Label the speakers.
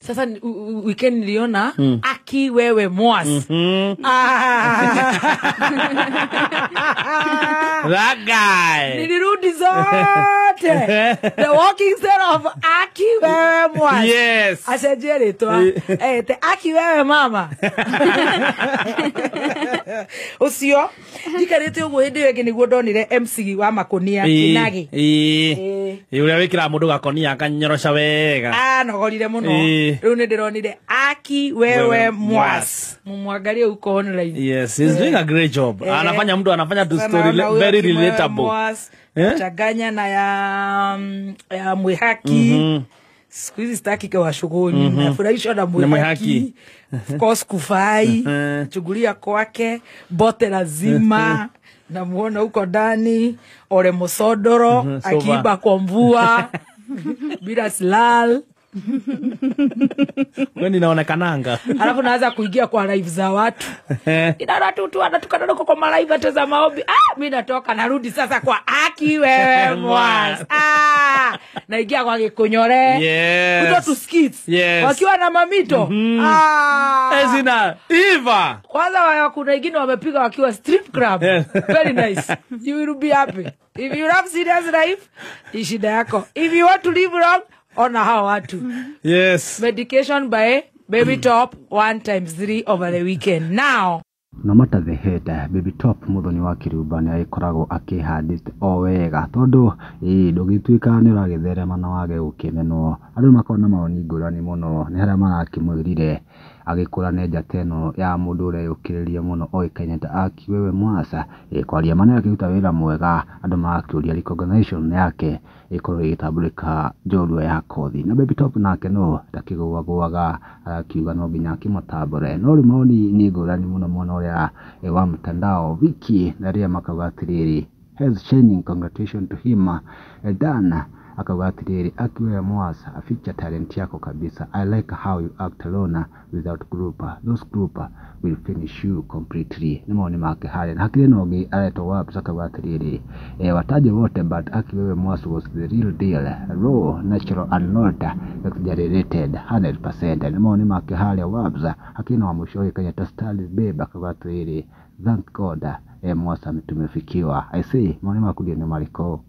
Speaker 1: Sasa weekend niliona Aki wewe Mwas.
Speaker 2: That guy.
Speaker 1: Nilirudi zote. The walking set of Aki wewe Mwas.
Speaker 2: Yes.
Speaker 1: Asajere to. Te Aki wewe mama. Usio. Dikarete ugo hede wege niguo ndonire MC wa Makonia Kinagi.
Speaker 2: Uria wikira mundu gakonia akanyorosha wega.
Speaker 1: Nogorire muno. Riu ni ndironire Aki wewe Mwas. Mumwangalie uko online.
Speaker 2: Yes, he's doing a great job. Anafanya mtu anafanya tu story very relatable.
Speaker 1: Chaganya na ya Mwihaki. Siku hizi sitaki kwa shughuli. Nafurahishwa na Mwihaki. Of course Kufai. Chugulia kwake, bote lazima. Namuona huko ndani Ole Musodoro akiiba kwa mvua bila silal.
Speaker 2: Kwani inaonekananga.
Speaker 1: Alafu naanza kuingia kwa live za watu. Inaona tu anatukana huko kwa live ateza maombi. Mimi natoka narudi sasa kwa Aki wewe Mwas. Naingia kwa Gikunyore.
Speaker 2: Yes.
Speaker 1: Kuto to skits.
Speaker 2: Yes.
Speaker 1: Wakiwa na mamito.
Speaker 2: Ezina Eva.
Speaker 1: Kwanza kuna wengine wamepiga wakiwa strip club. Very nice. You will be happy. If you love serious life, ishida yako. If you want to live wrong, ona hao watu.
Speaker 2: Yes.
Speaker 1: Medication by Baby Top 1x3 over the weekend. Now.
Speaker 3: No matter the head, Baby Top muthoni wa Kiruba ni aikoragwo akihandite o wega tondu ndugituika ni uragitherema na wage gukimenwo andu makona maoni ngurani muno ni haria marakimwirire agikura neja teno ya mundu ure yukiriria muno oikaine ta Aki wewe Mwasa kwaria manene akiruta wira mwega andu marakiuria recognition yake ikorwo igitambulika njorua ya kothi na Baby Top nake no takigwaga akiuga no nginya akimutambure no rimoni ni ngurani muno ya wa mtandao wiki na ria makaugatiriri health changing congratulations to him dana akaugatiriri Aki wewe Mwasa feature talent yako kabisa. I like how you act alone without group. Those group will finish you completely. Nimoni make hali hakire nogi areto wapi akaugatiriri wataje wote but Aki wewe Mwasa was the real deal, raw, natural and not exaggerated 100%. Nimoni make hali wapi hakina wa mwisho kwenye tastali babe akaugatiriri thank God Mwasa tumefikiwa. I say mwani makudia ni maliko.